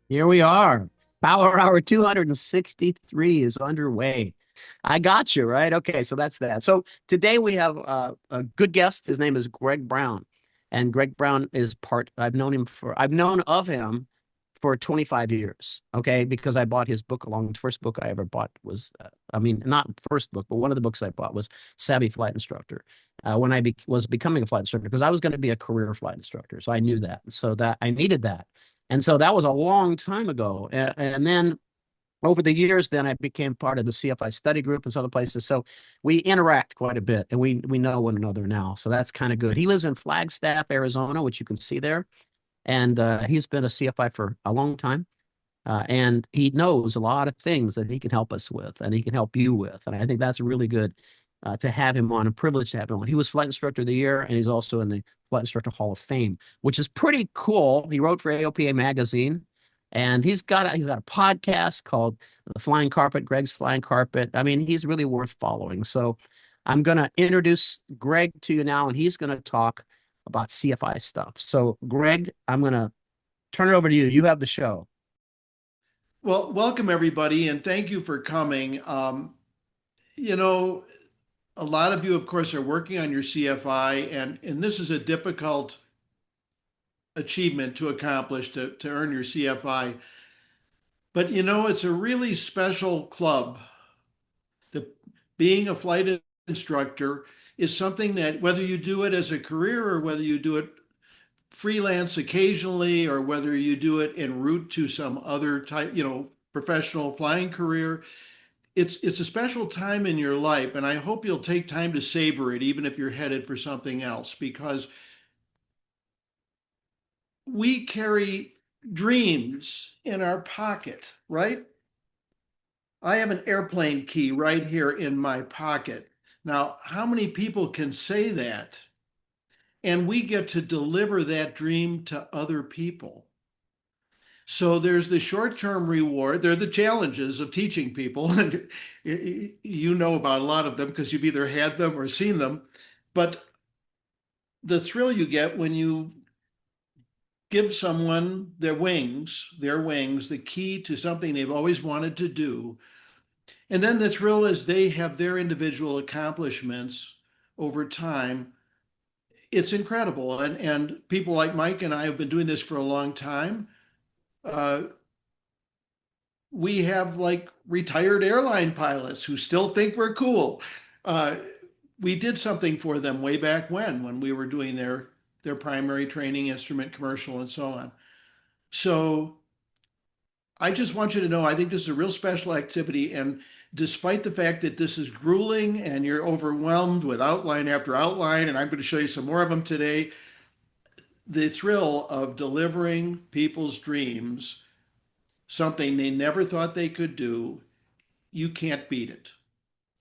Here we are. Power Hour 263 is underway. I got you, right? Okay, so that's that. So today we have a good guest. His name is Greg Brown. And Greg Brown is I've known of him for 25 years, okay? Because I bought his book along. The first book I ever bought was, not first book, but one of the books I bought was Savvy Flight Instructor. When I was becoming a flight instructor, because I was going to be a career flight instructor. So I knew that. So that I needed that. And so that was a long time ago. And then over the years, then I became part of the CFI study group and some other places. So we interact quite a bit and we know one another now. So that's kind of good. He lives in Flagstaff, Arizona, which you can see there. And he's been a CFI for a long time. And he knows a lot of things that he can help us with and he can help you with. And I think that's really good to have him on, a privilege to have him on. He was Flight Instructor of the Year and he's also in the Flight Instructor Hall of Fame, which is pretty cool. He wrote for AOPA magazine and he's got a podcast called The Flying Carpet, Greg's Flying Carpet. I mean, he's really worth following. So I'm going to introduce Greg to you now and he's going to talk about CFI stuff. So Greg, I'm going to turn it over to you. You have the show. Well, welcome everybody, and thank you for coming. You know, a lot of you, of course, are working on your CFI, and this is a difficult achievement to accomplish to earn your CFI. But it's a really special club. The being a flight instructor is something that whether you do it as a career or whether you do it freelance occasionally or whether you do it en route to some other type, professional flying career, it's a special time in your life, and I hope you'll take time to savor it, even if you're headed for something else, because we carry dreams in our pocket, right? I have an airplane key right here in my pocket. Now, how many people can say that? And we get to deliver that dream to other people. So there's the short-term reward. There are the challenges of teaching people, and you know about a lot of them because you've either had them or seen them. But the thrill you get when you give someone their wings, the key to something they've always wanted to do, and then the thrill is they have their individual accomplishments over time. It's incredible, and people like Mike and I have been doing this for a long time. Uh, we have like retired airline pilots who still think we're cool. Uh, we did something for them way back when we were doing their primary training instrument commercial and so on. So I just want you to know I think this is a real special activity. And despite the fact that this is grueling and you're overwhelmed with outline after outline, and I'm going to show you some more of them today, the thrill of delivering people's dreams, something they never thought they could do, you can't beat it.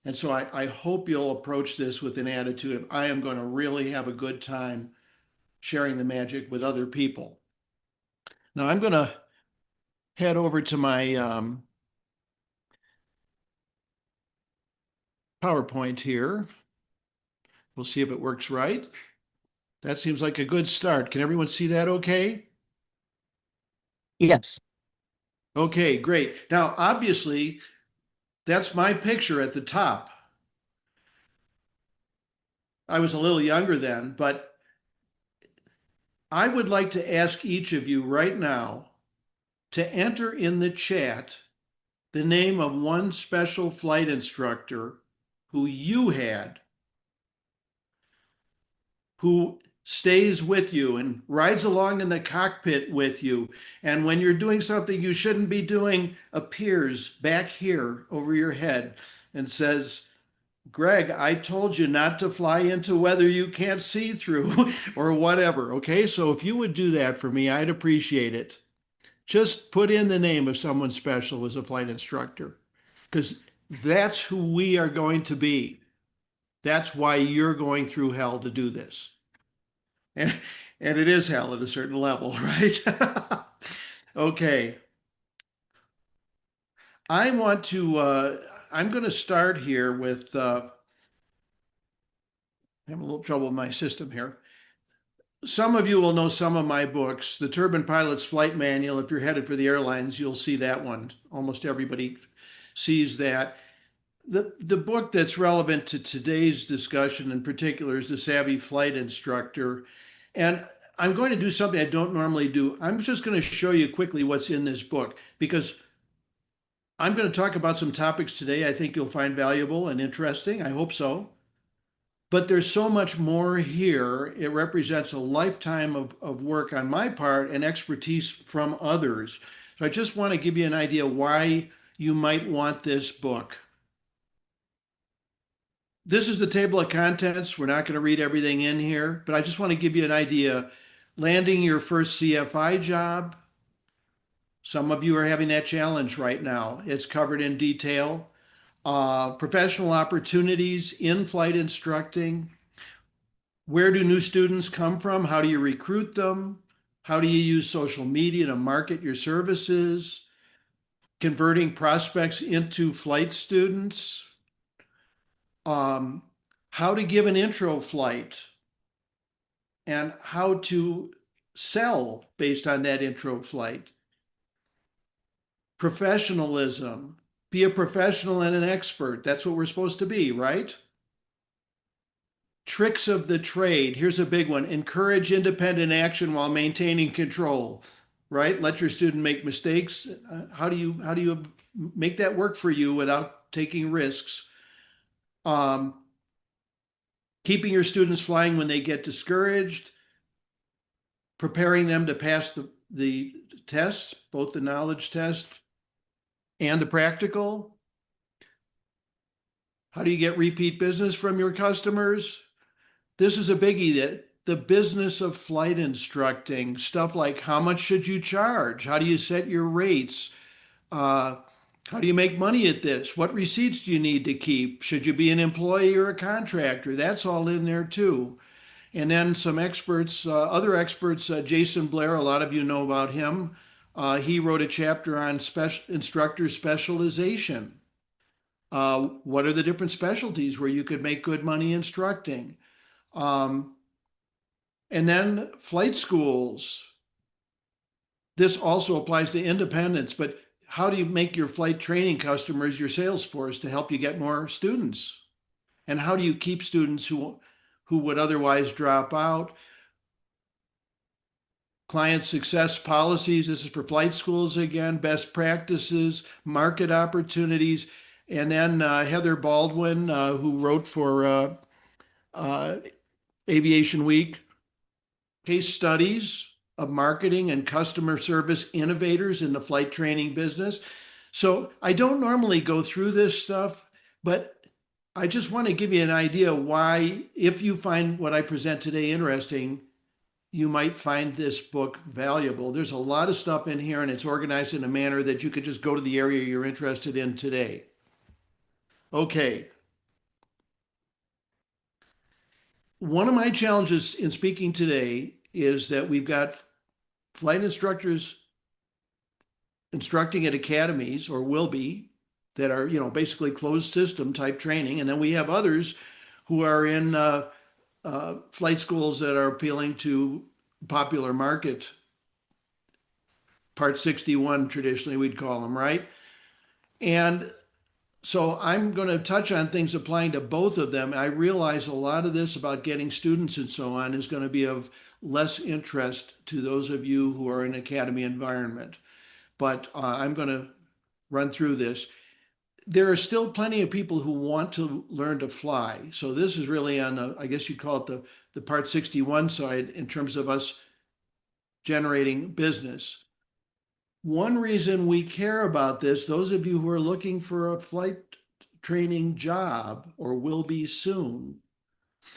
And so I hope you'll approach this with an attitude of, I am going to really have a good time sharing the magic with other people. Now I'm going to head over to my PowerPoint here. We'll see if it works right. That seems like a good start. Can everyone see that okay? Yes. Okay, great. Now, obviously, that's my picture at the top. I was a little younger then, but I would like to ask each of you right now to enter in the chat the name of one special flight instructor who you had, who stays with you and rides along in the cockpit with you. And when you're doing something you shouldn't be doing, appears back here over your head and says, Greg, I told you not to fly into weather you can't see through or whatever. Okay, so if you would do that for me, I'd appreciate it. Just put in the name of someone special as a flight instructor because that's who we are going to be. That's why you're going through hell to do this. And, and it is hell at a certain level, right? Okay. I want to, I'm going to start here with, I'm having a little trouble with my system here. some of you will know some of my books. The Turbine Pilot's Flight Manual, if you're headed for the airlines, you'll see that one. Almost everybody sees that. The book that's relevant to today's discussion in particular is The Savvy Flight Instructor. And I'm going to do something I don't normally do. I'm just going to show you quickly what's in this book because I'm going to talk about some topics today I think you'll find valuable and interesting. I hope so. But there's so much more here. It represents a lifetime of work on my part and expertise from others. So I just want to give you an idea why you might want this book. This is the table of contents. We're not going to read everything in here, but I just want to give you an idea. Landing your first CFI job. Some of you are having that challenge right now. It's covered in detail. Professional opportunities, in-flight instructing. Where do new students come from? How do you recruit them? How do you use social media to market your services? Converting prospects into flight students. How to give an intro flight and how to sell based on that intro flight. Professionalism. Be a professional and an expert. That's what we're supposed to be, right? Tricks of the trade. Here's a big one. Encourage independent action while maintaining control, right? Let your student make mistakes. How do you make that work for you without taking risks? Keeping your students flying when they get discouraged, preparing them to pass the tests, both the knowledge test and the practical. How do you get repeat business from your customers? This is a biggie, that the business of flight instructing, stuff like how much should you charge? How do you set your rates? How do you make money at this? What receipts do you need to keep? Should you be an employee or a contractor? That's all in there too. And then some experts, other experts, Jason Blair, a lot of you know about him. He wrote a chapter on instructor specialization. What are the different specialties where you could make good money instructing? Um, and then flight schools. This also applies to independents, but how do you make your flight training customers your sales force to help you get more students? And how do you keep students who would otherwise drop out? Client success policies. This is for flight schools again. Best practices, market opportunities. And then Heather Baldwin, who wrote for uh, Aviation Week, case studies of marketing and customer service innovators in the flight training business. So I don't normally go through this stuff, but I just want to give you an idea why, if you find what I present today interesting, you might find this book valuable. There's a lot of stuff in here and it's organized in a manner that you could just go to the area you're interested in today. Okay. One of my challenges in speaking today is that we've got flight instructors instructing at academies, or will be, that are, basically closed system type training. And then we have others who are in flight schools that are appealing to popular market, Part 61, traditionally we'd call them, right? And so I'm going to touch on things applying to both of them. I realize a lot of this about getting students and so on is going to be of less interest to those of you who are in academy environment. But I'm going to run through this. There are still plenty of people who want to learn to fly. So this is really on, I guess you'd call it the Part 61 side in terms of us generating business. One reason we care about this, those of you who are looking for a flight training job or will be soon,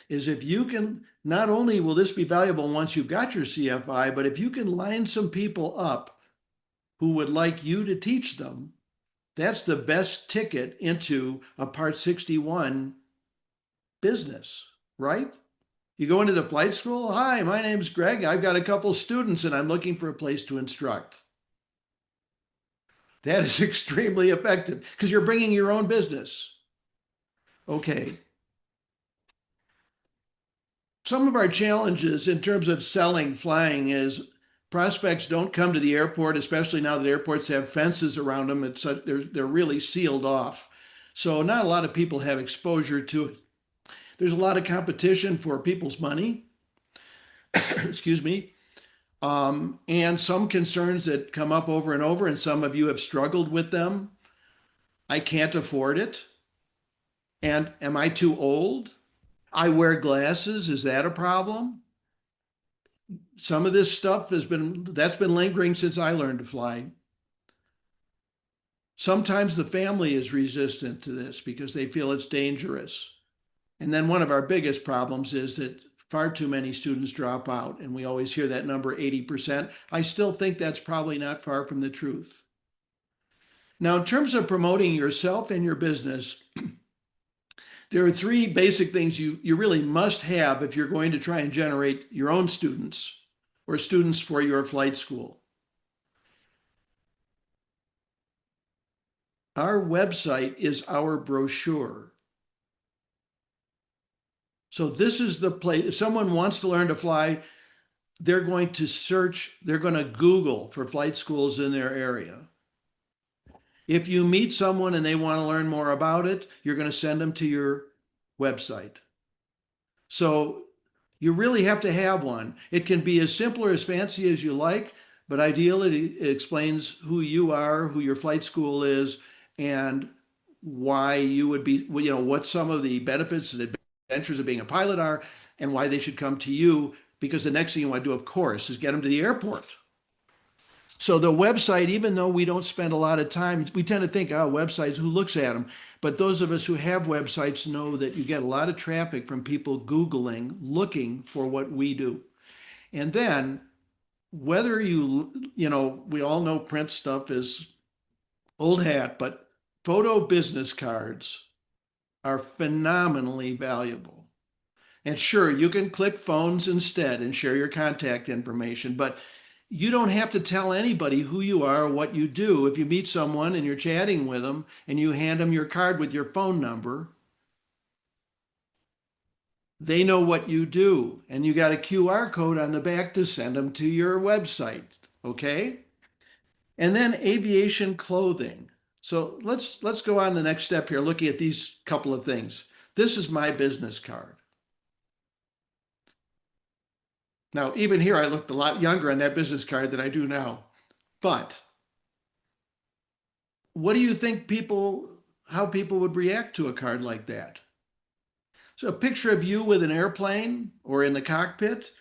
is if you can, not only will this be valuable once you've got your CFI, but if you can line some people up who would like you to teach them, that's the best ticket into a Part 61 business, right? You go into the flight school. Hi, my name's Greg. I've got a couple students and I'm looking for a place to instruct. That is extremely effective because you're bringing your own business. Okay. Some of our challenges in terms of selling flying is prospects don't come to the airport, especially now that airports have fences around them. They're really sealed off. So not a lot of people have exposure to it. There's a lot of competition for people's money, excuse me, and some concerns that come up over and over, and some of you have struggled with them. I can't afford it. And am I too old? I wear glasses. Is that a problem? Some of this stuff that's been lingering since I learned to fly. Sometimes the family is resistant to this because they feel it's dangerous. And then one of our biggest problems is that far too many students drop out, and we always hear that number 80%. I still think that's probably not far from the truth. Now, in terms of promoting yourself and your business, there are three basic things you really must have if you're going to try and generate your own students or students for your flight school. Our website is our brochure. So this is the place. If someone wants to learn to fly, they're going to search, they're going to Google for flight schools in their area. If you meet someone and they want to learn more about it, you're going to send them to your website. So you really have to have one. It can be as simple or as fancy as you like, but ideally it explains who you are, who your flight school is, and why you would be, what some of the benefits and adventures of being a pilot are, and why they should come to you, because the next thing you want to do, of course, is get them to the airport. So the website, even though we don't spend a lot of time, we tend to think, oh, websites, who looks at them? But those of us who have websites know that you get a lot of traffic from people Googling, looking for what we do. And then whether we all know print stuff is old hat, but photo business cards are phenomenally valuable. And sure, you can click phones instead and share your contact information, but you don't have to tell anybody who you are or what you do. If you meet someone and you're chatting with them and you hand them your card with your phone number, they know what you do. And you got a QR code on the back to send them to your website. Okay? And then aviation clothing. So let's go on to the next step here, looking at these couple of things. This is my business card. Now, even here, I looked a lot younger on that business card than I do now. But what do you think how people would react to a card like that? So a picture of you with an airplane or in the cockpit,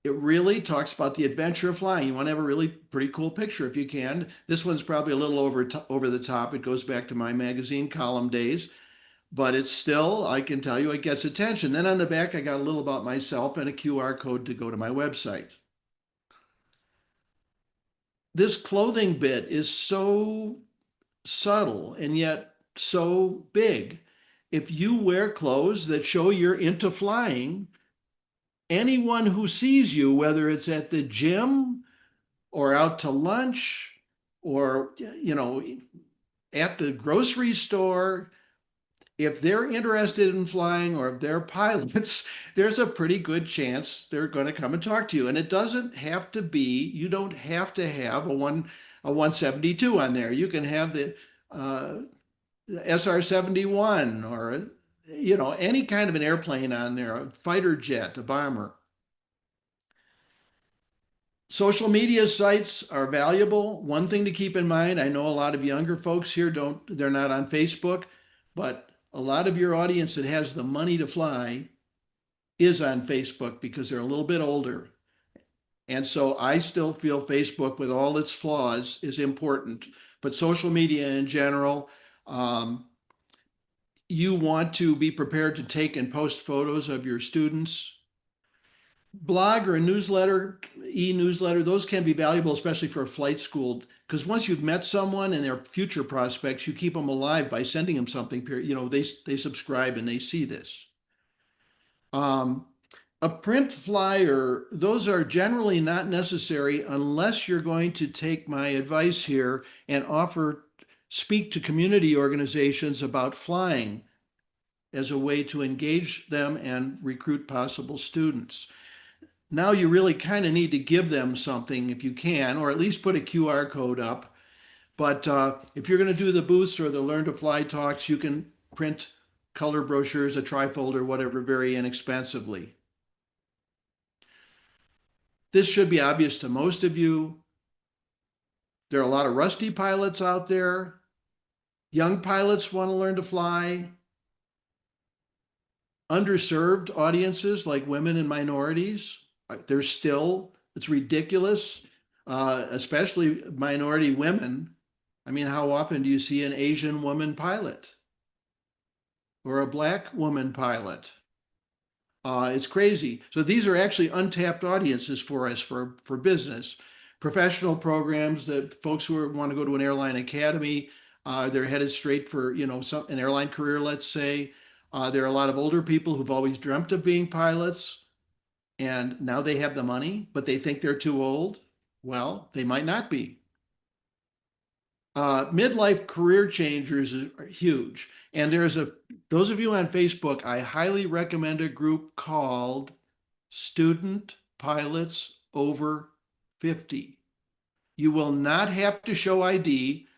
it really talks about the adventure of flying. You want to have a really pretty cool picture if you can. This one's probably a little over the top. It goes back to my magazine column days, but it's still, I can tell you, it gets attention. Then on the back, I got a little about myself and a QR code to go to my website. This clothing bit is so subtle and yet so big. If you wear clothes that show you're into flying, anyone who sees you, whether it's at the gym or out to lunch or, at the grocery store, if they're interested in flying or if they're pilots, there's a pretty good chance they're going to come and talk to you. And it doesn't have to be, you don't have to have a 172 on there. You can have the SR-71 or, any kind of an airplane on there, a fighter jet, a bomber. Social media sites are valuable. One thing to keep in mind, I know a lot of younger folks here they're not on Facebook, but a lot of your audience that has the money to fly is on Facebook because they're a little bit older. And so I still feel Facebook, with all its flaws, is important. But social media in general, you want to be prepared to take and post photos of your students. Blog or a newsletter, e-newsletter, those can be valuable, especially for a flight school, because once you've met someone and their future prospects, you keep them alive by sending them something. They subscribe and they see this. A print flyer, those are generally not necessary unless you're going to take my advice here and speak to community organizations about flying. as a way to engage them and recruit possible students. Now you really kind of need to give them something if you can, or at least put a QR code up. But if you're going to do the booths or the Learn to Fly talks, you can print color brochures, a trifolder, whatever, very inexpensively. This should be obvious to most of you. There are a lot of rusty pilots out there. Young pilots want to learn to fly. Underserved audiences like women and minorities. There's still, it's ridiculous, especially minority women. I mean, how often do you see an Asian woman pilot or a black woman pilot? It's crazy. So these are actually untapped audiences for us for business. Professional programs that folks who want to go to an airline academy, they're headed straight for, an airline career, let's say. There are a lot of older people who've always dreamt of being pilots, and now they have the money, but they think they're too old. Well, they might not be. Midlife career changers are huge. And those of you on Facebook, I highly recommend a group called Student Pilots Over 50. You will not have to show ID.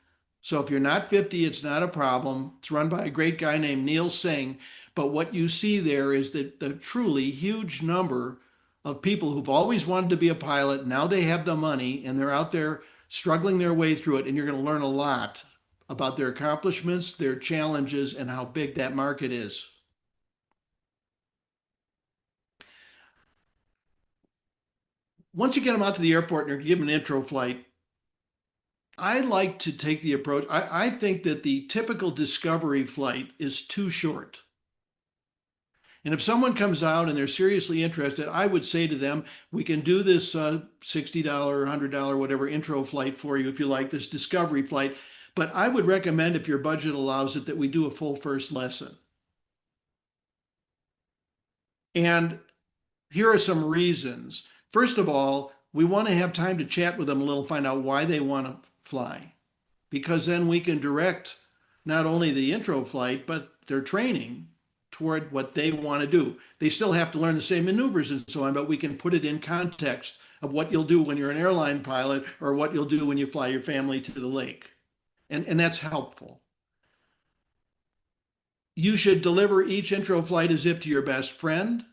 So if you're not 50, it's not a problem. It's run by a great guy named Neil Singh. But what you see there is that the truly huge number of people who've always wanted to be a pilot, now they have the money and they're out there struggling their way through it. And you're going to learn a lot about their accomplishments, their challenges, and how big that market is. Once you get them out to the airport and you give them an intro flight, I like to take the approach. I think that the typical discovery flight is too short. And if someone comes out and they're seriously interested, I would say to them, we can do this $60, $100, whatever intro flight for you if you like, this discovery flight. But I would recommend, if your budget allows it, that we do a full first lesson. And here are some reasons. First of all, we want to have time to chat with them a little, find out why they want to fly, because then we can direct not only the intro flight, but their training toward what they want to do. They still have to learn the same maneuvers and so on, but we can put it in context of what you'll do when you're an airline pilot or what you'll do when you fly your family to the lake. And that's helpful. You should deliver each intro flight as if to your best friend.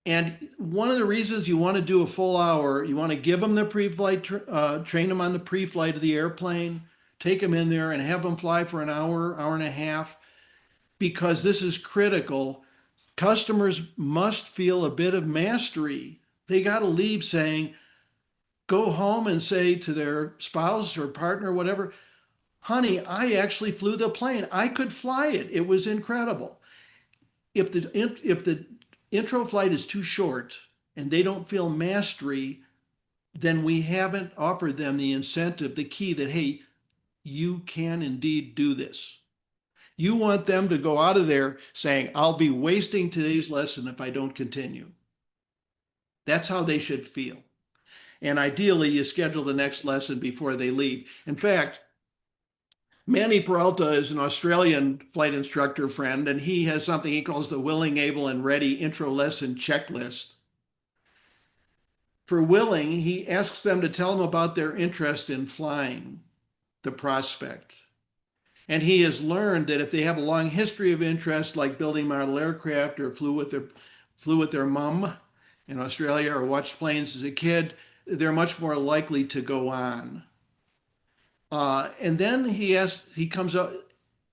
And one of the reasons you want to do a full hour, you want to give them the pre-flight, train them on the pre-flight of the airplane, take them in there and have them fly for an hour, hour and a half, because this is critical. Customers must feel a bit of mastery. They got to leave saying, go home and say to their spouse or partner, or whatever, honey, I actually flew the plane. I could fly it. It was incredible. If the intro flight is too short and they don't feel mastery, then we haven't offered them the incentive, the key that, hey, you can indeed do this. You want them to go out of there saying, I'll be wasting today's lesson if I don't continue. That's how they should feel. And ideally, you schedule the next lesson before they leave. In fact, Manny Peralta is an Australian flight instructor friend, and he has something he calls the willing, able, and ready intro lesson checklist. For willing, he asks them to tell him about their interest in flying, the prospect. And he has learned that if they have a long history of interest, like building model aircraft or flew with their mom in Australia or watched planes as a kid, they're much more likely to go on. And then he comes up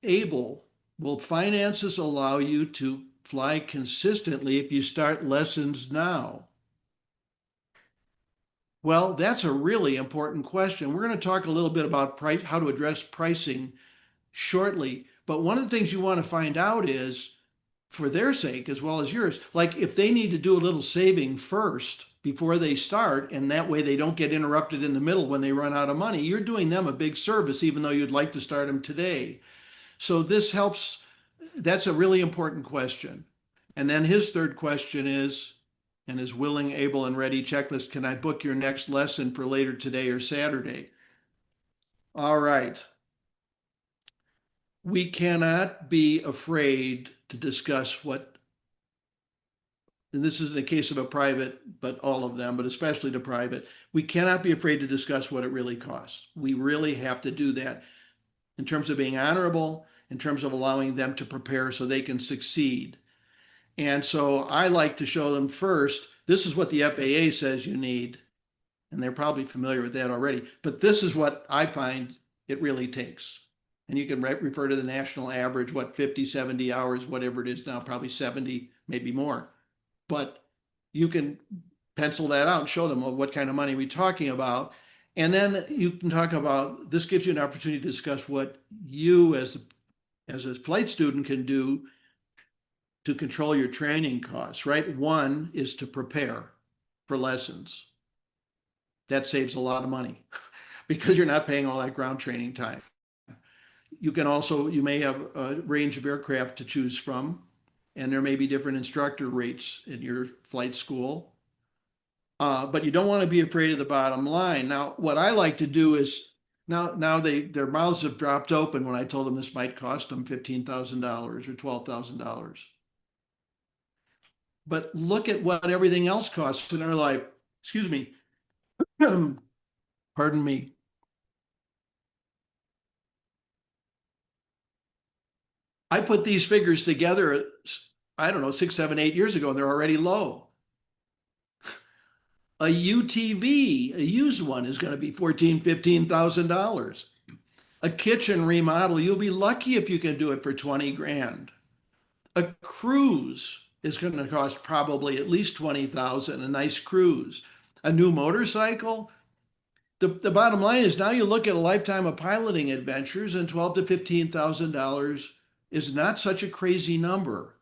able. Will finances allow you to fly consistently if you start lessons now? Well, that's a really important question. We're going to talk a little bit about price, how to address pricing shortly. But one of the things you want to find out is, for their sake as well as yours, like if they need to do a little saving first before they start, and that way they don't get interrupted in the middle when they run out of money, you're doing them a big service, even though you'd like to start them today. So this helps. That's a really important question. And then his third question is, and his willing, able, and ready checklist, can I book your next lesson for later today or Saturday? All right. We cannot be afraid to discuss what, and this is in the case of a private, but all of them, but especially the private, we cannot be afraid to discuss what it really costs. We really have to do that in terms of being honorable, in terms of allowing them to prepare so they can succeed. And so I like to show them first, this is what the FAA says you need. And they're probably familiar with that already. But this is what I find it really takes. And you can refer to the national average, what, 50, 70 hours, whatever it is now, probably 70, maybe more. But you can pencil that out and show them, well, what kind of money are we talking about? And then you can talk about, this gives you an opportunity to discuss what you as a flight student can do to control your training costs, right? One is to prepare for lessons. That saves a lot of money because you're not paying all that ground training time. You can also, you may have a range of aircraft to choose from, and there may be different instructor rates in your flight school. But you don't want to be afraid of the bottom line. Now, what I like to do is now their mouths have dropped open when I told them this might cost them $15,000 or $12,000. But look at what everything else costs in our life. Excuse me. Pardon me. I put these figures together, I don't know, 6, 7, 8 years ago, and they're already low. A UTV, a used one, is going to be $14,000, $15,000. A kitchen remodel, you'll be lucky if you can do it for 20 grand. A cruise is going to cost probably at least 20,000, a nice cruise. A new motorcycle, the bottom line is now you look at a lifetime of piloting adventures, and $12,000 to $15,000 is not such a crazy number,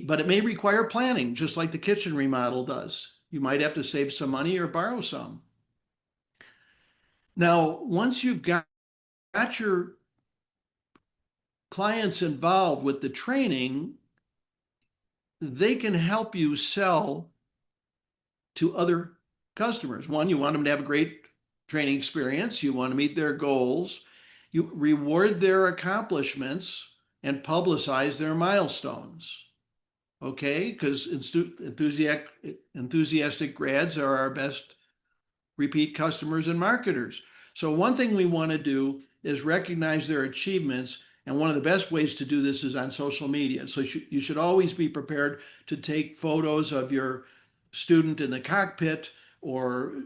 but it may require planning, just like the kitchen remodel does. You might have to save some money or borrow some. Now, once you've got your clients involved with the training, they can help you sell to other customers. One, you want them to have a great training experience. You want to meet their goals. You reward their accomplishments and publicize their milestones. Okay, because enthusiastic grads are our best repeat customers and marketers. So one thing we want to do is recognize their achievements. And one of the best ways to do this is on social media. So you should always be prepared to take photos of your student in the cockpit or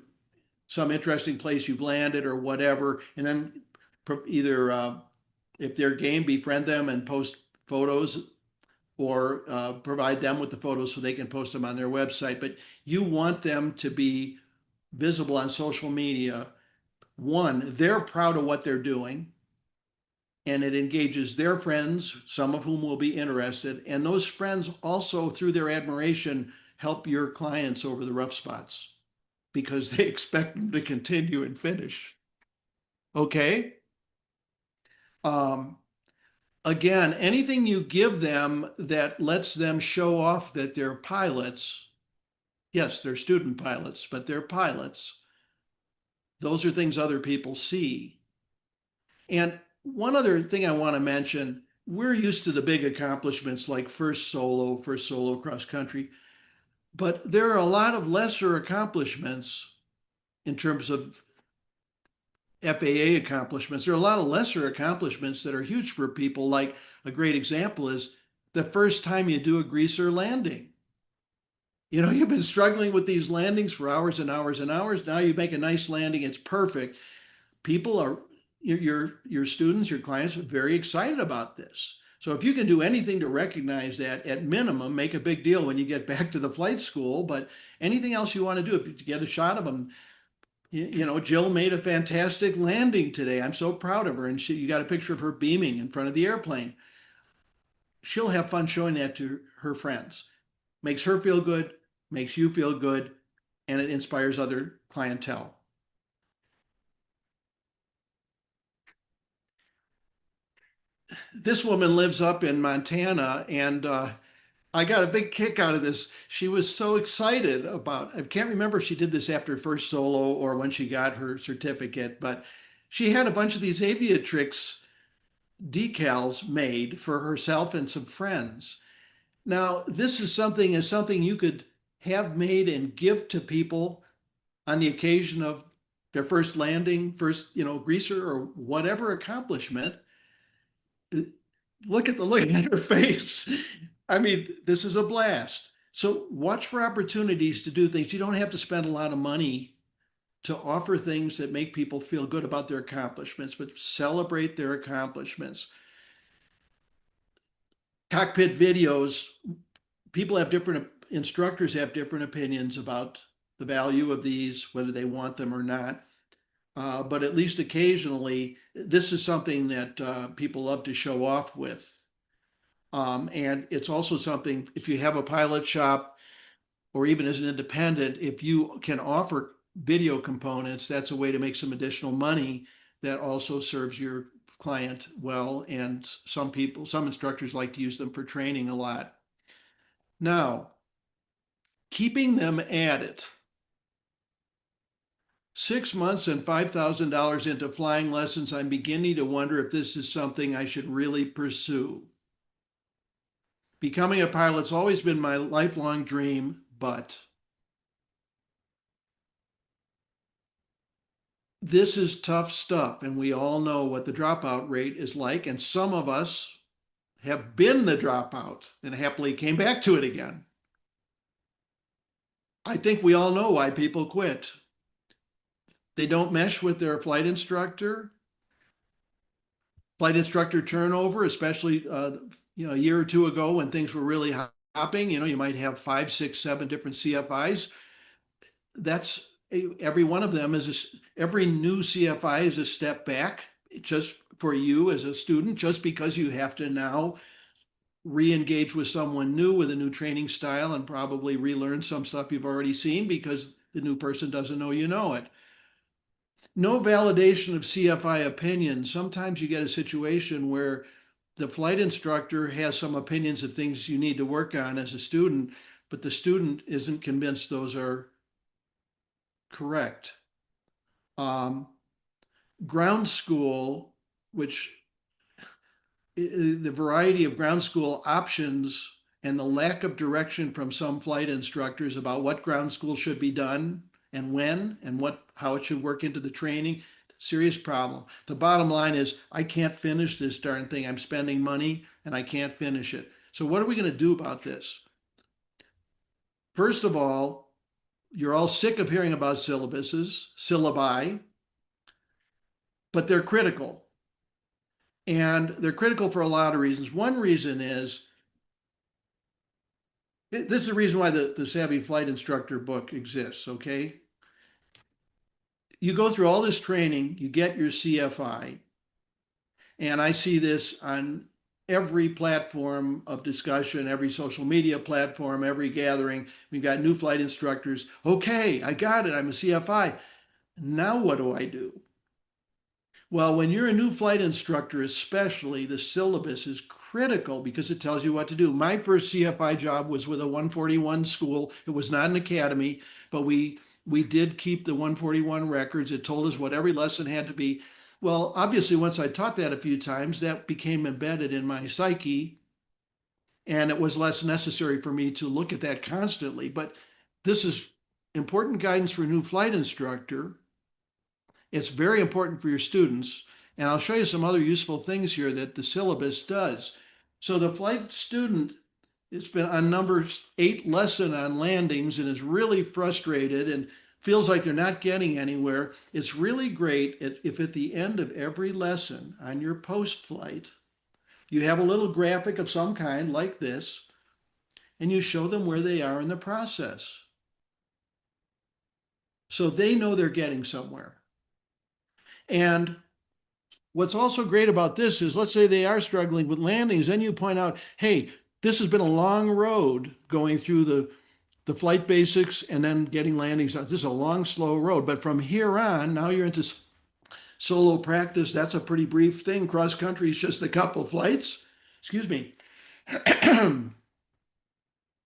some interesting place you've landed or whatever. And then either if they're game, befriend them and post photos, or provide them with the photos so they can post them on their website. But you want them to be visible on social media. One, they're proud of what they're doing, and it engages their friends, some of whom will be interested. And those friends also, through their admiration, help your clients over the rough spots because they expect them to continue and finish. Okay? Again, anything you give them that lets them show off that they're pilots, yes, they're student pilots, but they're pilots. Those are things other people see. And one other thing I want to mention, we're used to the big accomplishments like first solo cross country, but there are a lot of lesser accomplishments in terms of FAA accomplishments. There are a lot of lesser accomplishments that are huge for people. Like a great example is the first time you do a greaser landing. You know, you've been struggling with these landings for hours and hours and hours. Now you make a nice landing, it's perfect. People are, your students, your clients are very excited about this. So if you can do anything to recognize that, at minimum, make a big deal when you get back to the flight school. But anything else you want to do, if you get a shot of them, you know, Jill made a fantastic landing today. I'm so proud of her. And you got a picture of her beaming in front of the airplane. She'll have fun showing that to her friends. Makes her feel good, makes you feel good, and it inspires other clientele. This woman lives up in Montana, and I got a big kick out of this. She was so excited about, I can't remember if she did this after first solo or when she got her certificate, but she had a bunch of these aviatrix decals made for herself and some friends. Now, this is something you could have made and give to people on the occasion of their first landing, first, greaser or whatever accomplishment. Look at the look at her face. I mean, this is a blast. So watch for opportunities to do things. You don't have to spend a lot of money to offer things that make people feel good about their accomplishments, but celebrate their accomplishments. Cockpit videos, people have different, instructors have different opinions about the value of these, whether they want them or not. But at least occasionally, this is something that people love to show off with. And it's also something, if you have a pilot shop or even as an independent, if you can offer video components, that's a way to make some additional money that also serves your client well. And some instructors like to use them for training a lot. Now, keeping them at it. 6 months and $5,000 into flying lessons, I'm beginning to wonder if this is something I should really pursue. Becoming a pilot's always been my lifelong dream, but this is tough stuff, and we all know what the dropout rate is like, and some of us have been the dropout and happily came back to it again. I think we all know why people quit. They don't mesh with their flight instructor turnover, especially a year or two ago when things were really hopping. You might have 5, 6, 7 different CFIs. That's every one of them every new CFI is a step back just for you as a student, just because you have to now re-engage with someone new with a new training style and probably relearn some stuff you've already seen because the new person doesn't know you know it. No validation of CFI opinion. Sometimes you get a situation where the flight instructor has some opinions of things you need to work on as a student, but the student isn't convinced those are correct. Um, Ground school, which the variety of ground school options and the lack of direction from some flight instructors about what ground school should be done and when and how it should work into the training. Serious problem. The bottom line is I can't finish this darn thing. I'm spending money and I can't finish it. So what are we going to do about this? First of all, you're all sick of hearing about syllabi, but they're critical. And they're critical for a lot of reasons. One reason is this is the reason why the Savvy Flight Instructor book exists, okay? You go through all this training, you get your CFI, and I see this on every platform of discussion, every social media platform, every gathering. We've got new flight instructors. Okay, I got it. I'm a CFI. Now what do I do? Well, when you're a new flight instructor, especially, the syllabus is critical because it tells you what to do. My first CFI job was with a 141 school. It was not an academy, but we did keep the 141 records. It told us what every lesson had to be. Well, obviously, once I taught that a few times, that became embedded in my psyche, and it was less necessary for me to look at that constantly. But this is important guidance for a new flight instructor. It's very important for your students. And I'll show you some other useful things here that the syllabus does. So the flight student, it's been on number 8 lesson on landings and is really frustrated and feels like they're not getting anywhere. It's really great if at the end of every lesson on your post flight, you have a little graphic of some kind like this, and you show them where they are in the process. So they know they're getting somewhere. And what's also great about this is, let's say they are struggling with landings, then you point out, hey, this has been a long road going through the flight basics and then getting landings. This is a long, slow road. But from here on, now you're into solo practice. That's a pretty brief thing. Cross country is just a couple of flights. Excuse me. And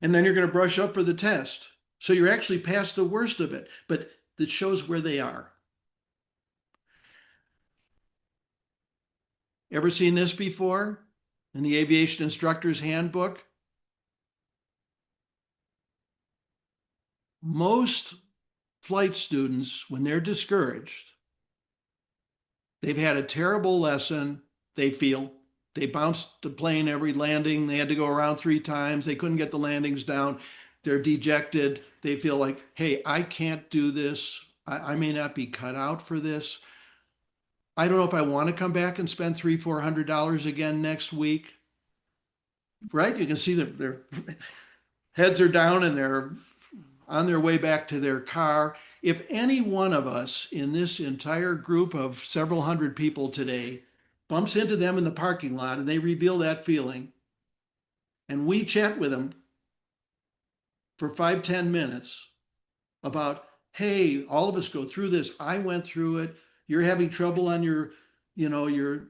then you're going to brush up for the test. So you're actually past the worst of it, but it shows where they are. Ever seen this before in the Aviation Instructor's Handbook? Most flight students, when they're discouraged, they've had a terrible lesson, they feel. They bounced the plane every landing. They had to go around 3 times. They couldn't get the landings down. They're dejected. They feel like, hey, I can't do this. I may not be cut out for this. I don't know if I want to come back and spend $300-400 again next week. Right? You can see that their heads are down and they're on their way back to their car. If any one of us in this entire group of several hundred people today bumps into them in the parking lot and they reveal that feeling, and we chat with them for 5-10 minutes about, hey, all of us go through this. I went through it. You're having trouble on your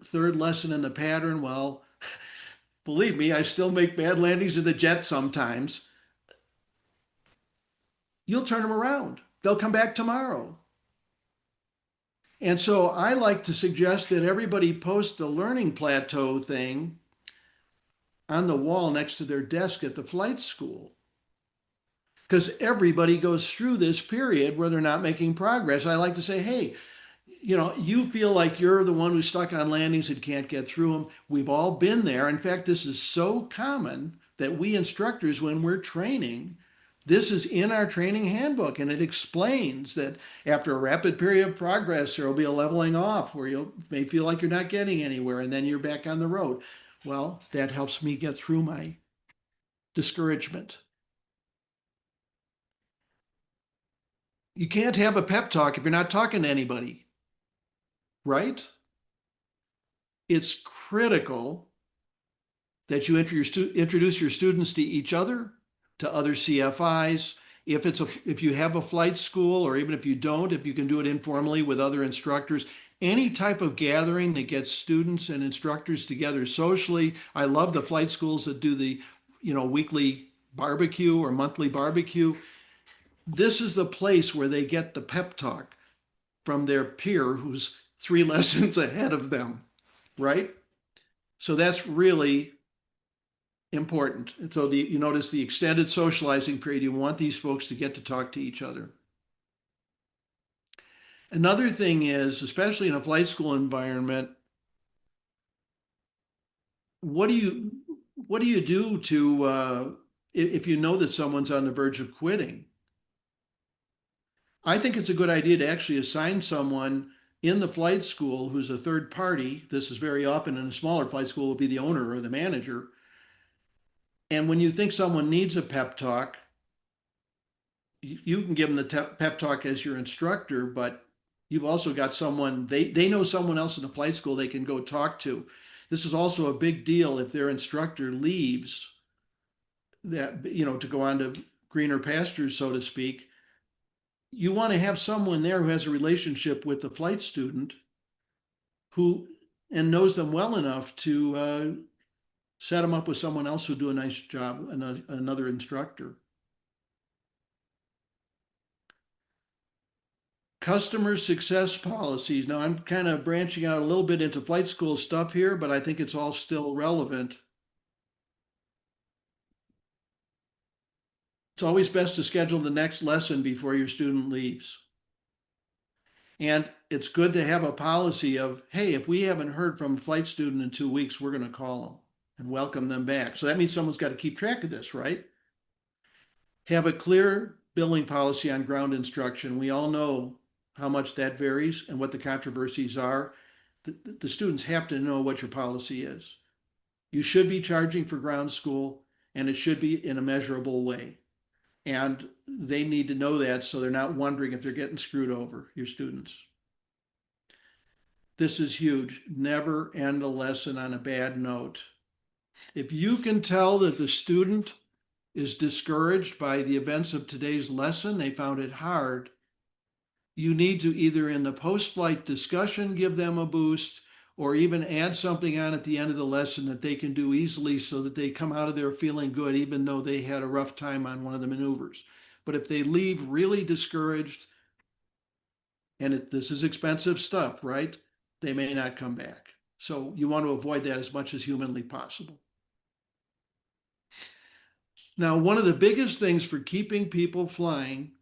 third lesson in the pattern. Well, believe me, I still make bad landings in the jet sometimes. You'll turn them around. They'll come back tomorrow. And so I like to suggest that everybody post the learning plateau thing on the wall next to their desk at the flight school. Because everybody goes through this period where they're not making progress. I like to say, hey, you feel like you're the one who's stuck on landings and can't get through them. We've all been there. In fact, this is so common that we instructors, when we're training, this is in our training handbook, and it explains that after a rapid period of progress, there will be a leveling off where you may feel like you're not getting anywhere, and then you're back on the road. Well, that helps me get through my discouragement. You can't have a pep talk if you're not talking to anybody, right? It's critical that you introduce your students to each other, to other CFIs. If you have a flight school, or even if you don't, if you can do it informally with other instructors, any type of gathering that gets students and instructors together socially. I love the flight schools that do the weekly barbecue or monthly barbecue. This is the place where they get the pep talk from their peer who's 3 lessons ahead of them, right? So that's really important. And so you notice the extended socializing period, you want these folks to get to talk to each other. Another thing is, especially in a flight school environment, what do you do to if you know that someone's on the verge of quitting? I think it's a good idea to actually assign someone in the flight school who's a third party. This is very often in a smaller flight school, will be the owner or the manager. And when you think someone needs a pep talk, you can give them the pep talk as your instructor, but you've also got someone, they know someone else in the flight school they can go talk to. This is also a big deal if their instructor leaves, that to go on to greener pastures, so to speak. You want to have someone there who has a relationship with the flight student who and knows them well enough to set them up with someone else who'll do a nice job, another instructor. Customer success policies. Now, I'm kind of branching out a little bit into flight school stuff here, but I think it's all still relevant. It's always best to schedule the next lesson before your student leaves. And it's good to have a policy of, hey, if we haven't heard from a flight student in 2 weeks, we're going to call them and welcome them back. So that means someone's got to keep track of this, right? Have a clear billing policy on ground instruction. We all know how much that varies and what the controversies are. The students have to know what your policy is. You should be charging for ground school, and it should be in a measurable way. And they need to know that so they're not wondering if they're getting screwed over, your students. This is huge. Never end a lesson on a bad note. If you can tell that the student is discouraged by the events of today's lesson, they found it hard, you need to either in the post-flight discussion give them a boost, or even add something on at the end of the lesson that they can do easily so that they come out of there feeling good, even though they had a rough time on one of the maneuvers. But if they leave really discouraged, and this is expensive stuff, right? They may not come back. So you want to avoid that as much as humanly possible. Now, one of the biggest things for keeping people flying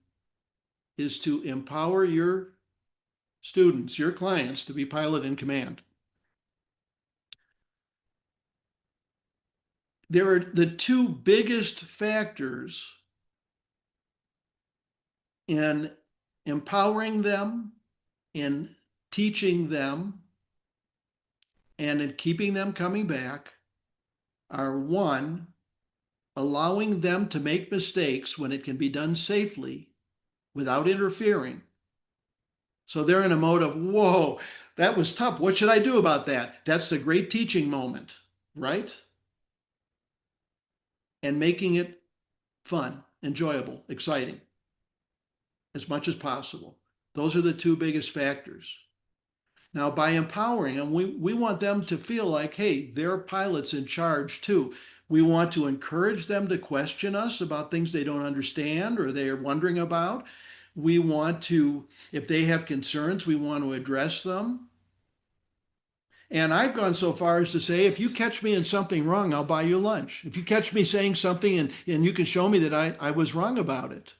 is to empower your students, your clients, to be pilot in command. There are the two biggest factors in empowering them, in teaching them, and in keeping them coming back are one, allowing them to make mistakes when it can be done safely without interfering. So they're in a mode of, whoa, that was tough. What should I do about that? That's a great teaching moment, right? And making it fun, enjoyable, exciting as much as possible. Those are the two biggest factors. Now, by empowering them, we want them to feel like, hey, they're pilots in charge too. We want to encourage them to question us about things they don't understand or they're wondering about. We want to, if they have concerns, we want to address them. And I've gone so far as to say, if you catch me in something wrong, I'll buy you lunch. If you catch me saying something and you can show me that I was wrong about it,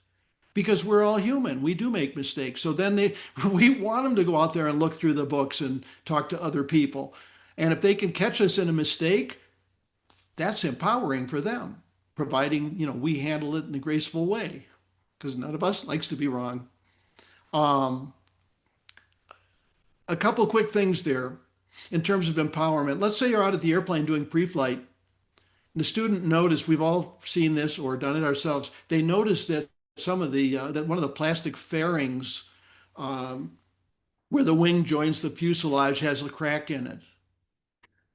because we're all human. We do make mistakes. So then we want them to go out there and look through the books and talk to other people. And if they can catch us in a mistake, that's empowering for them, providing, we handle it in a graceful way, because none of us likes to be wrong. Um, a couple quick things there in terms of empowerment. Let's say you're out at the airplane doing pre-flight. The student noticed, we've all seen this or done it ourselves, they noticed that some of that one of the plastic fairings um, where the wing joins the fuselage has a crack in it.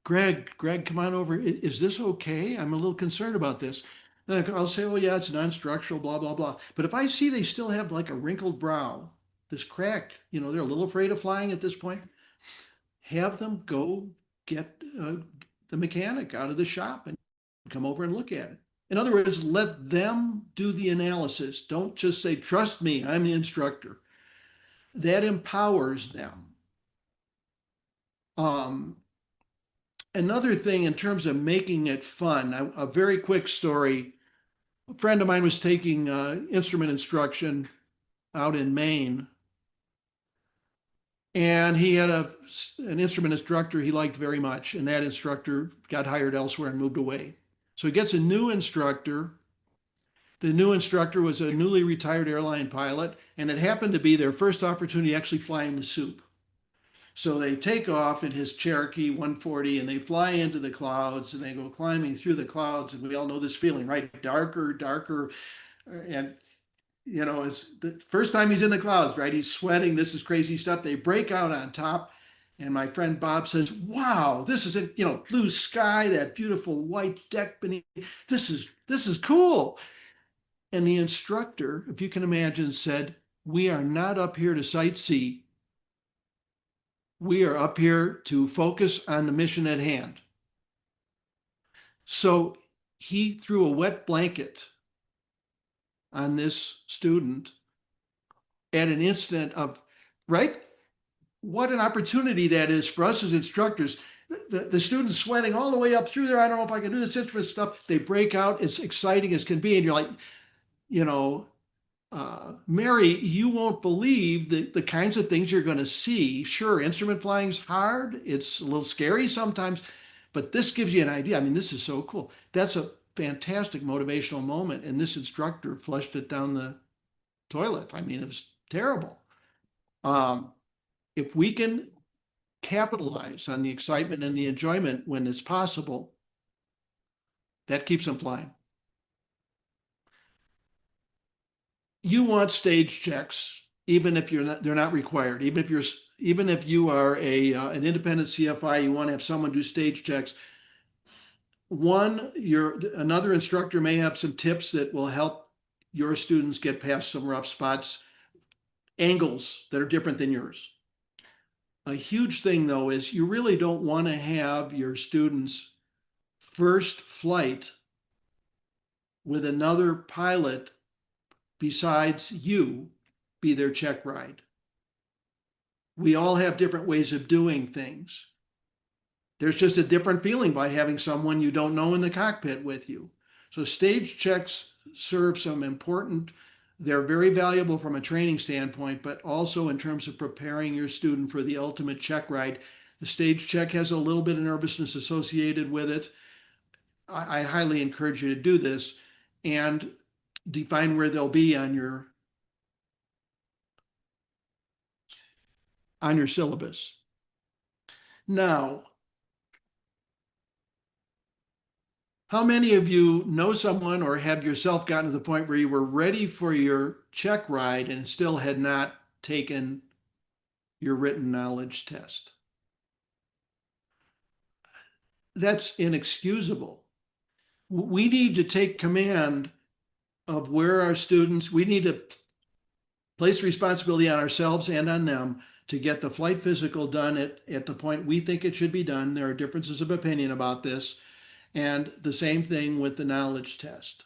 Greg, come on over. Is this okay? I'm a little concerned about this. And I'll say, oh yeah, it's non-structural, blah, blah, blah. But if I see they still have like a wrinkled brow, this crack, they're a little afraid of flying at this point, have them go get the mechanic out of the shop and come over and look at it. In other words, let them do the analysis. Don't just say, trust me, I'm the instructor. That empowers them. Um, Another thing in terms of making it fun, a very quick story. A friend of mine was taking instrument instruction out in Maine, and he had an instrument instructor he liked very much, and that instructor got hired elsewhere and moved away. So he gets a new instructor. The new instructor was a newly retired airline pilot, and it happened to be their first opportunity actually flying the soup. So they take off in his Cherokee 140 and they fly into the clouds and they go climbing through the clouds. And we all know this feeling, right? Darker, darker. And, it's the first time he's in the clouds, right? He's sweating. This is crazy stuff. They break out on top. And my friend Bob says, wow, this is it, blue sky, that beautiful white deck beneath. This is cool. And the instructor, if you can imagine, said, we are not up here to sightsee. We are up here to focus on the mission at hand. So he threw a wet blanket on this student at an instant of, right? What an opportunity that is for us as instructors. The students sweating all the way up through there. I don't know if I can do this instrument stuff. They break out. It's exciting as can be. And you're like, Mary, you won't believe the kinds of things you're going to see. Sure, instrument flying's hard. It's a little scary sometimes, but this gives you an idea. I mean, this is so cool. That's a fantastic motivational moment. And this instructor flushed it down the toilet. I mean, it was terrible. Um, if we can capitalize on the excitement and the enjoyment when it's possible, that keeps them flying. You want stage checks, even if they're not required. Even if you are an independent CFI, you want to have someone do stage checks. Another instructor may have some tips that will help your students get past some rough spots, angles that are different than yours. A huge thing, though, is you really don't want to have your students' first flight with another pilot besides you be their check ride. We all have different ways of doing things. There's just a different feeling by having someone you don't know in the cockpit with you. So stage checks serve some important, they're very valuable from a training standpoint, but also in terms of preparing your student for the ultimate check ride. The stage check has a little bit of nervousness associated with it. I highly encourage you to do this and define where they'll be on your syllabus. Now, how many of you know someone or have yourself gotten to the point where you were ready for your check ride and still had not taken your written knowledge test? That's inexcusable. We need to take command of where our students, we need to place responsibility on ourselves and on them to get the flight physical done at the point we think it should be done. There are differences of opinion about this. And the same thing with the knowledge test.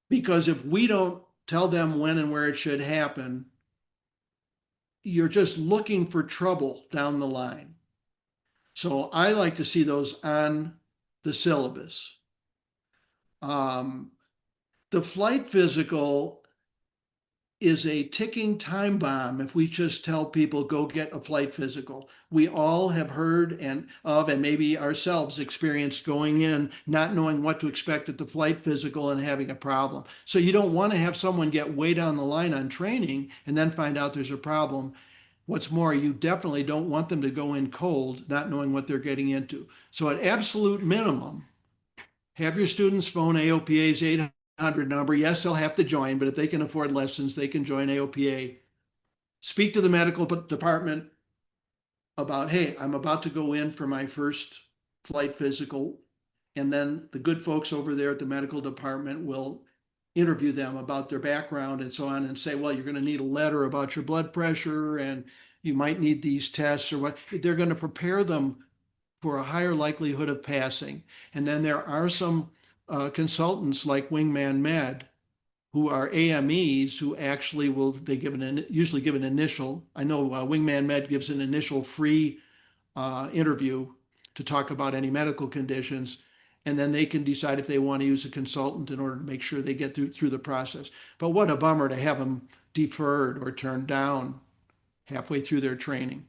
Because if we don't tell them when and where it should happen, you're just looking for trouble down the line. So I like to see those on the syllabus. The flight physical is a ticking time bomb if we just tell people go get a flight physical. We all have heard and maybe ourselves experienced going in not knowing what to expect at the flight physical and having a problem. So you don't want to have someone get way down the line on training and then find out there's a problem. What's more, you definitely don't want them to go in cold, not knowing what they're getting into. So at absolute minimum, have your students phone AOPA's 800 number. Yes, they'll have to join, but if they can afford lessons, they can join AOPA. Speak to the medical department about, hey, I'm about to go in for my first flight physical. And then the good folks over there at the medical department will interview them about their background and so on and say, well, you're going to need a letter about your blood pressure and you might need these tests or what. They're going to prepare them for a higher likelihood of passing. And then there are some consultants like Wingman Med who are AMEs who actually usually give an initial. I know Wingman Med gives an initial free interview to talk about any medical conditions, and then they can decide if they want to use a consultant in order to make sure they get through the process. But what a bummer to have them deferred or turned down halfway through their training.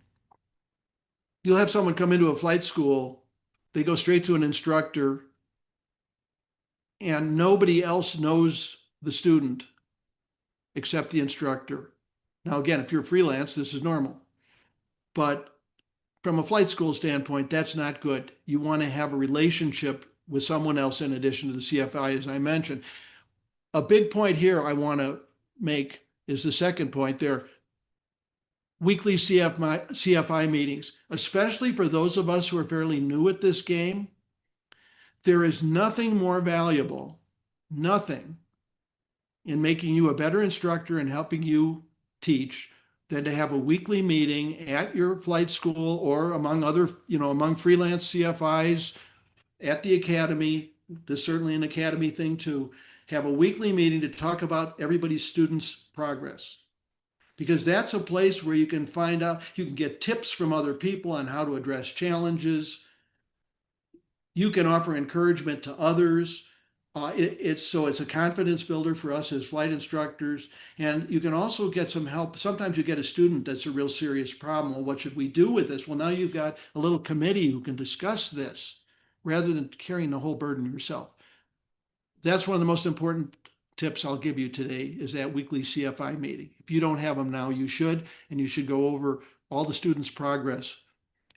You'll have someone come into a flight school, they go straight to an instructor, and nobody else knows the student except the instructor. Now, again, if you're freelance, this is normal. But from a flight school standpoint, that's not good. You want to have a relationship with someone else in addition to the CFI, as I mentioned. A big point here I want to make is the second point there. Weekly CFI meetings, especially for those of us who are fairly new at this game. There is nothing more valuable, nothing, in making you a better instructor and helping you teach than to have a weekly meeting at your flight school or among other, among freelance CFIs at the academy. There's certainly an academy thing too. Have a weekly meeting to talk about everybody's students' progress. Because that's a place where you can find out, you can get tips from other people on how to address challenges. You can offer encouragement to others. It's a confidence builder for us as flight instructors. And you can also get some help. Sometimes you get a student that's a real serious problem. Well, what should we do with this? Well, now you've got a little committee who can discuss this rather than carrying the whole burden yourself. That's one of the most important tips I'll give you today is that weekly CFI meeting. If you don't have them now, you should, and you should go over all the students' progress.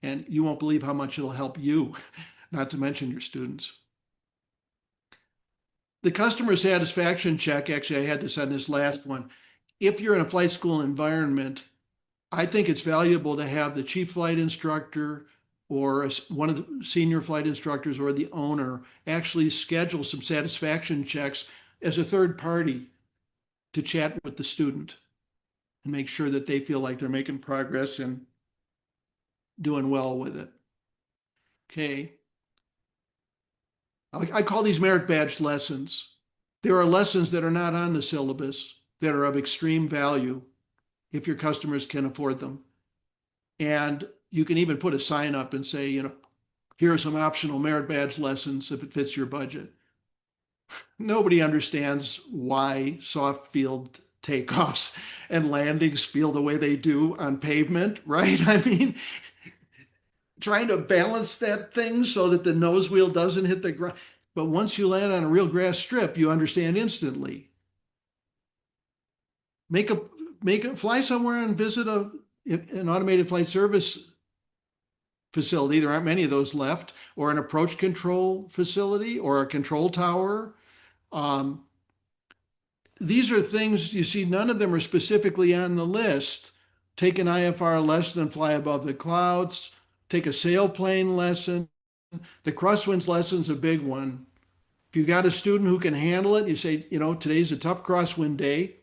And you won't believe how much it'll help you, not to mention your students. The customer satisfaction check, actually, I had this on this last one. If you're in a flight school environment, I think it's valuable to have the chief flight instructor or one of the senior flight instructors or the owner actually schedule some satisfaction checks as a third party to chat with the student and make sure that they feel like they're making progress and doing well with it. Okay. I call these merit badge lessons. There are lessons that are not on the syllabus that are of extreme value if your customers can afford them. And you can even put a sign up and say, here are some optional merit badge lessons if it fits your budget. Nobody understands why soft field takeoffs and landings feel the way they do on pavement, right? I mean, trying to balance that thing so that the nose wheel doesn't hit the ground. But once you land on a real grass strip, you understand instantly. Fly somewhere and visit an automated flight service facility. There aren't many of those left, or an approach control facility, or a control tower. These are things you see, none of them are specifically on the list. Take an IFR lesson and fly above the clouds. Take a sailplane lesson. The crosswinds lesson's a big one. If you got a student who can handle it, you say, today's a tough crosswind day.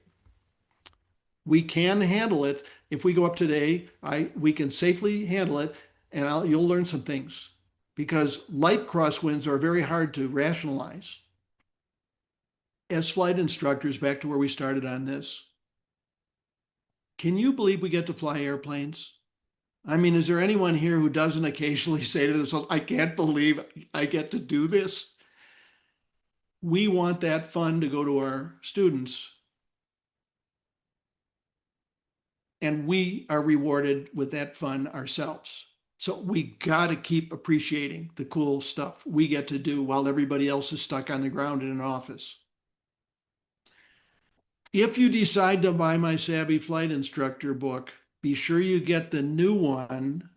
We can handle it. If we go up today, we can safely handle it, and you'll learn some things, because light crosswinds are very hard to rationalize. As flight instructors, back to where we started on this, can you believe we get to fly airplanes? I mean, is there anyone here who doesn't occasionally say to themselves, I can't believe I get to do this? We want that fun to go to our students. And we are rewarded with that fun ourselves. So we got to keep appreciating the cool stuff we get to do while everybody else is stuck on the ground in an office. If you decide to buy my Savvy Flight Instructor book, be sure you get the new one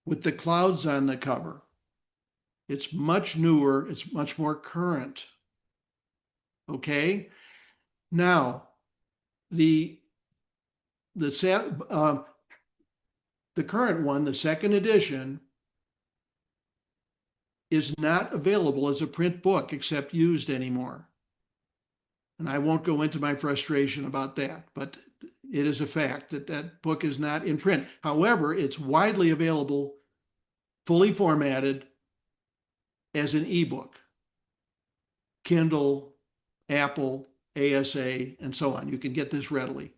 with the clouds on the cover. It's much newer. It's much more current. Okay? Now, the current one, the second edition, is not available as a print book except used anymore. And I won't go into my frustration about that, but it is a fact that that book is not in print. However, it's widely available, fully formatted as an ebook. Kindle, Apple, ASA, and so on. You can get this readily.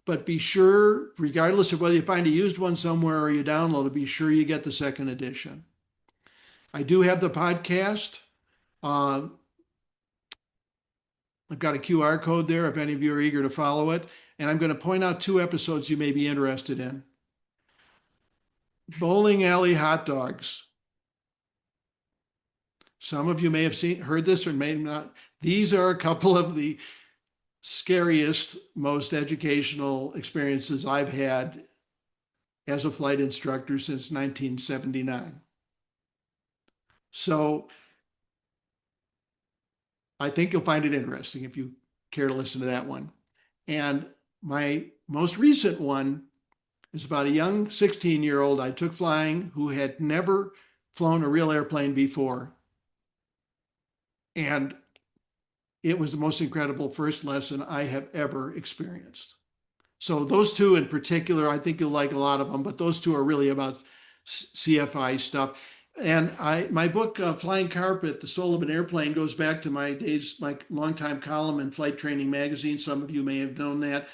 But be sure, regardless of whether you find a used one somewhere or you download it, be sure you get the second edition. I do have the podcast. I've got a QR code there if any of you are eager to follow it. And I'm going to point out 2 episodes you may be interested in. Bowling alley hot dogs. Some of you may have heard this or may not. These are a couple of the scariest, most educational experiences I've had as a flight instructor since 1979. So I think you'll find it interesting if you care to listen to that one. And my most recent one is about a young 16-year-old I took flying who had never flown a real airplane before. And it was the most incredible first lesson I have ever experienced. So those 2 in particular, I think you'll like a lot of them, but those 2 are really about CFI stuff. And my book, Flying Carpet, The Soul of an Airplane, goes back to my days, my longtime column in Flight Training Magazine. Some of you may have known that.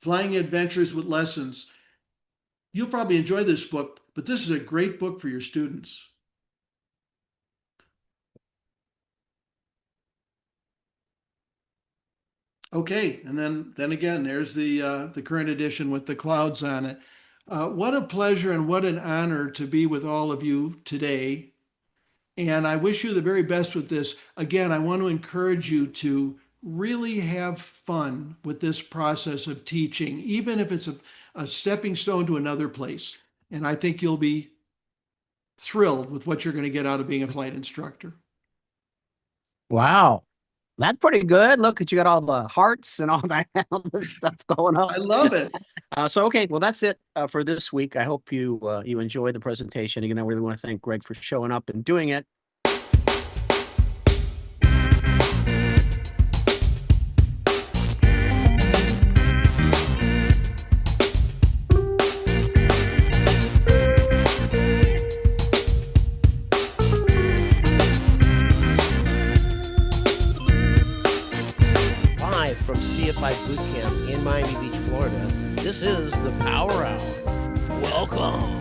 Flying Adventures with Lessons. You'll probably enjoy this book, but this is a great book for your students. Okay, and then again, there's the current edition with the clouds on it. What a pleasure and what an honor to be with all of you today. And I wish you the very best with this. Again, I want to encourage you to really have fun with this process of teaching, even if it's a stepping stone to another place. And I think you'll be thrilled with what you're going to get out of being a flight instructor. Wow. That's pretty good. Look at, you got all the hearts and all that all this stuff going on. I love it. Okay, well, that's it for this week. I hope you you enjoyed the presentation. Again, I really want to thank Greg for showing up and doing it. From CFI Boot Camp in Miami Beach, Florida, this is the Power Hour. Welcome.